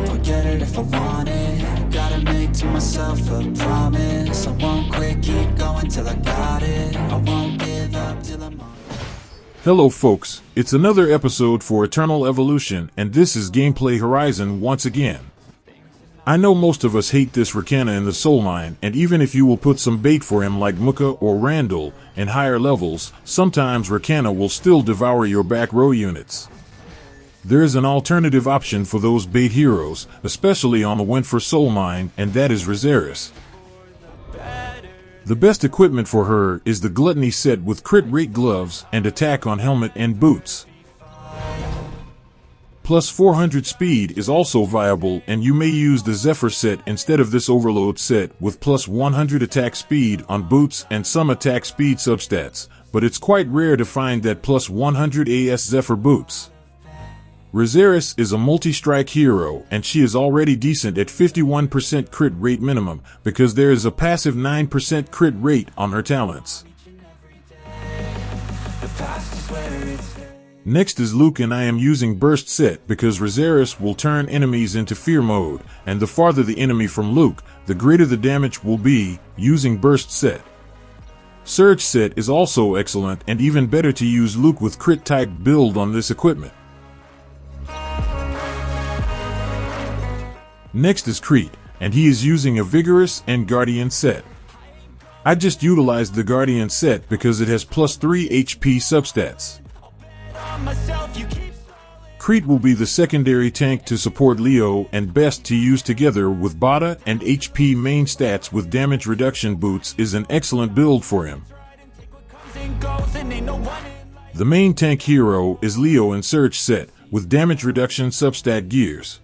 I'll get it if I want it. Gotta make to myself a promise. I won't quit, keep going till I got it. I won't give up till I'm on. Hello folks, it's another episode for Eternal Evolution, and this is Gameplay Horizon once again. I know most of us hate this Rakkana in the Soulmine, and even if you will put some bait for him like Muka or Randall in higher levels, sometimes Rakkana will still devour your back row units. There is an alternative option for those bait heroes, especially on the Wenfyr Soulmine, and that is Riserris. The best equipment for her is the Gluttony set with crit rate gloves and attack on helmet and boots. Plus 400 speed is also viable, and you may use the Zephyr set instead of this overload set with plus 100 attack speed on boots and some attack speed substats, but it's quite rare to find that plus 100 AS Zephyr boots. Riserris is a multi-strike hero, and she is already decent at 51% crit rate minimum because there is a passive 9% crit rate on her talents. Next is Luke, and I am using Burst set because Riserris will turn enemies into fear mode, and the farther the enemy from Luke, the greater the damage will be using Burst set. Surge set is also excellent, and even better to use Luke with crit type build on this equipment. Next is Crete, and he is using a Vigorous and Guardian set. I just utilized the Guardian set because it has plus 3 HP substats. Crete will be the secondary tank to support Leo and best to use together with Botta and HP. Main stats with damage reduction boots is an excellent build for him. The main tank hero is Leo in Surge set with damage reduction substat gears.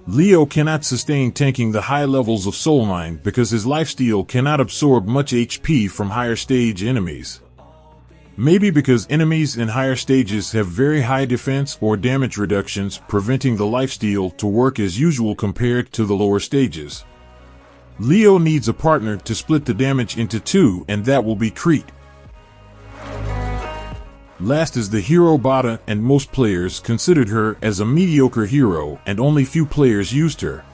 Leo cannot sustain tanking the high levels of Soulmine because his lifesteal cannot absorb much HP from higher stage enemies. Maybe because enemies in higher stages have very high defense or damage reductions, preventing the lifesteal to work as usual compared to the lower stages. Leo needs a partner to split the damage into two, and that will be Crete. Last is the hero Botta, and most players considered her as a mediocre hero, and only few players used her.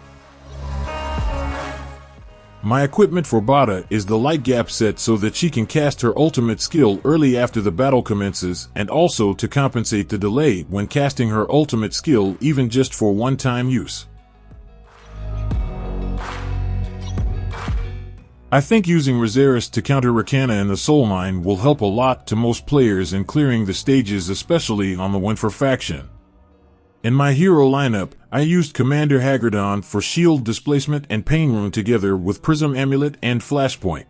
My equipment for Botta is the Light Gap set so that she can cast her ultimate skill early after the battle commences, and also to compensate the delay when casting her ultimate skill, even just for one-time use. I think using Riserris to counter Rakkana in the Soulmine will help a lot to most players in clearing the stages, especially on the Wenfyr faction. In my hero lineup, I used Commander Haggardon for shield displacement and Pain Rune together with Prism Amulet and Flashpoint.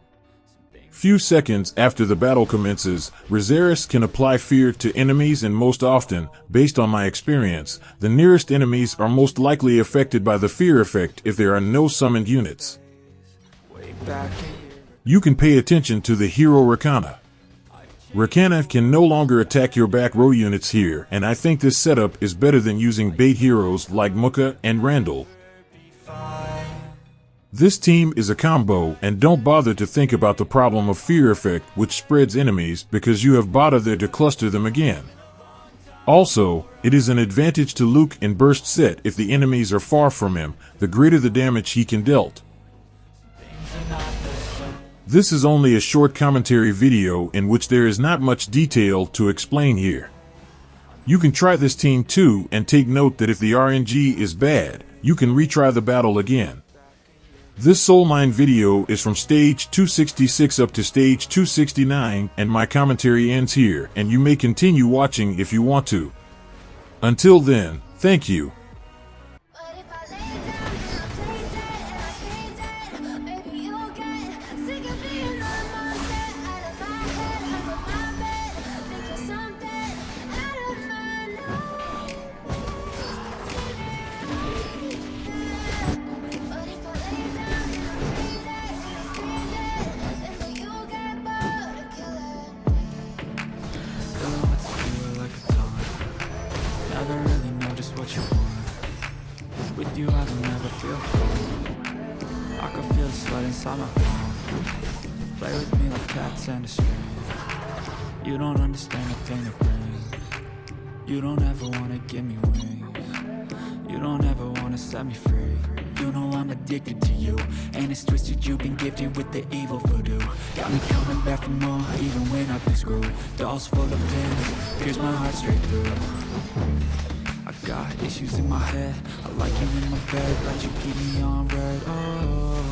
Few seconds after the battle commences, Riserris can apply fear to enemies, and most often, based on my experience, the nearest enemies are most likely affected by the fear effect if there are no summoned units. You can pay attention to the hero Rakkana. Rakkana can no longer attack your back row units here, and I think this setup is better than using bait heroes like Muka and Randall. This team is a combo, and don't bother to think about the problem of fear effect which spreads enemies because you have Botta there to cluster them again. Also, it is an advantage to Luke in Burst set if the enemies are far from him, the greater the damage he can dealt. This is only a short commentary video in which there is not much detail to explain here. You can try this team too, and take note that if the RNG is bad, you can retry the battle again. This Soulmine video is from stage 266 up to stage 269, and my commentary ends here, and you may continue watching if you want to. Until then, thank you. With you I don't ever feel cold. I can feel the sweat inside my palm. Play with me like cats and a string. You don't understand the pain of pain. You don't ever wanna give me wings. You don't ever wanna set me free. You know I'm addicted to you, and it's twisted, you've been gifted with the evil voodoo. Got me coming back for more, even when I've been screwed. Dolls full of pins, pierce my heart straight through. I got issues in my head, I like you in my bed, but you keep me on red. Oh,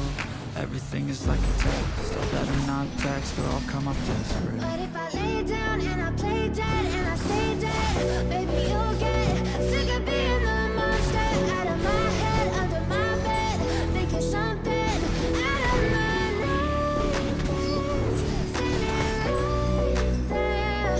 everything is like a test, I better not text or I'll come off desperate. But if I lay down and I play dead and I stay dead, baby you'll get sick of being the monster out of my head, under my bed, thinking something out of my nightmares. See me right there.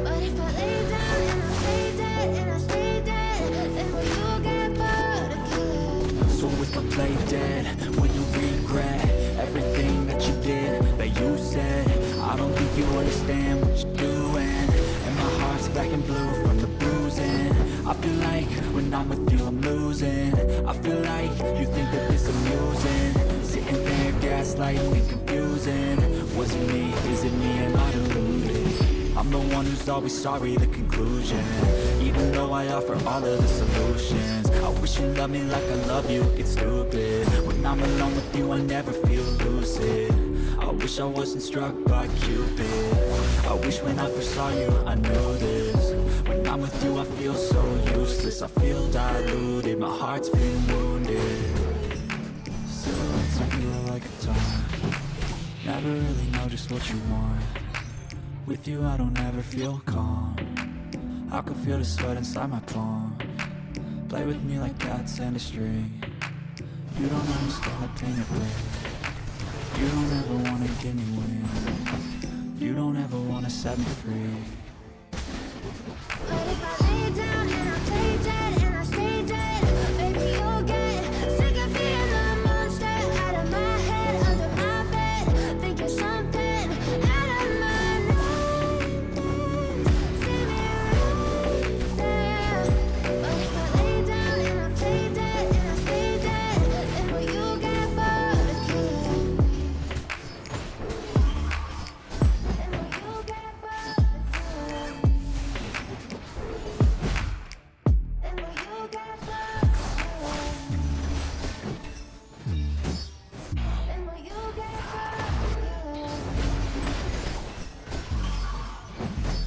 But if I lay down and I play dead and I stay dead, then will you get bored of killing? So if I play dead, will you regret everything that you did, that you said? I don't think you understand what you're doing, and my heart's black and blue from the bruising. I feel like when I'm with you I'm losing. I feel like you think that this amusing, sitting there gaslighting and confusing. Was it me? Is it me? Am I deluded? I'm the one who's always sorry, the conclusion, even though I offer all of the solutions. I wish you loved me like I love you, it's stupid. When I'm alone with you I never feel lucid. I wish I wasn't struck by Cupid. I wish when I first saw you I knew this. When I'm with you I feel so useless, I feel diluted, my heart's been wounded. Silhouettes of you are like a taunt, never really know just what you want. With you I don't ever feel calm, I can feel the sweat inside my palm. Play with me like cats and a string. You don't understand the pain it brings. You don't ever wanna give me wings. You don't ever wanna set me free. But if I lay down and I play dead and I stay dead, baby you'll get sick of being the monster out of my head, under my bed, thinking something out of my nightmares. See me right there. But if I lay down and I play dead and I stay dead, then will you get bored of killing me? Then will you get bored of killing me? Then will you get bored of killing me? Then will you get bored of killing me?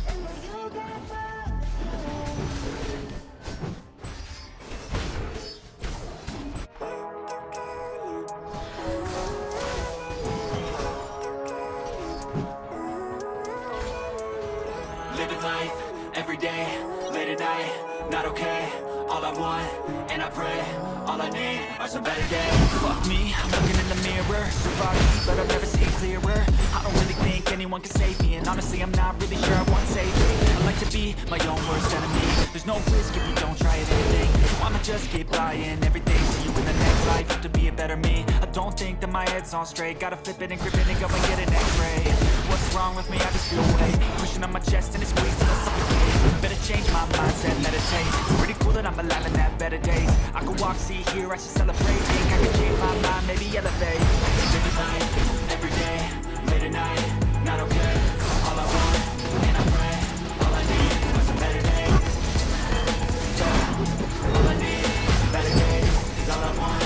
Then will you get bored of killing me? Living life, every day, late at night, not okay. All I want, and I pray, all I need are some better days. Fuck me, I'm looking in the mirror, surviving, but I've never seen clearer. I don't really think anyone can save me, and honestly I'm not really sure I want saving. I like to be my own worst enemy. There's no risk if you don't try anything, so I'ma just keep buying everything. See you in the next life, have to be a better me. I don't think that my head's on straight, gotta flip it and grip it and go and get an x-ray. What's wrong with me? I just feel weight pushing on my chest and it squeezes till I suffocate. Better change my mindset, meditate. It's pretty cool that I'm alive and have better days. I could walk, see, hear, I should celebrate. Think I could change my mind, maybe elevate. Living life, every day, late at night, not okay. All I want, and I pray, all I need are some better days. Yeah, all I need are some better days. 'Cause all I want,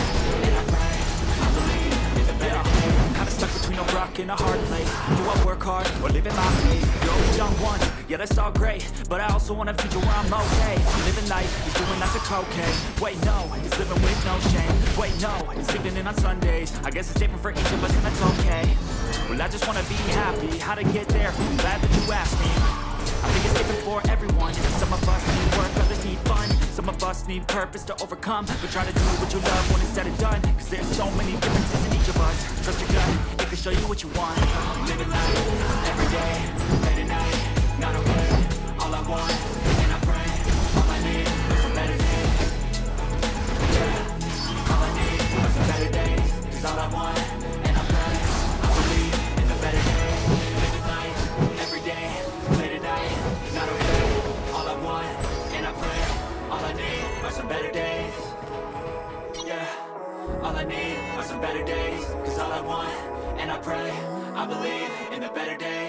and I pray, I believe in the better days. Kinda stuck between a rock and a hard place. Do I work hard or live in my pace? You're only young once, yeah that's all great, but I also want a future where I'm okay. Living life is doing lots of cocaine. Wait no, it's living with no shame. Wait no, it's sleeping in on Sundays. I guess it's different for each of us and that's okay. Well I just wanna be happy, how to get there? I'm glad that you asked me. I think it's different for everyone. Some of us need work, others need fun. Some of us need purpose to overcome, but try to do what you love when it's said and done. Cause there's so many differences in each of us. Trust your gut, it can show you what you want. Living life, every day, late at night, not okay. All I want, and I pray, all I need are some better days. Yeah, all I need are some better days. Cause all I want, and I pray, I believe in the better days. Living life, every day, late at night, not okay. All I want, and I pray, all I need are some better days. Yeah, all I need are some better days. Cause all I want, and I pray, I believe in the better days.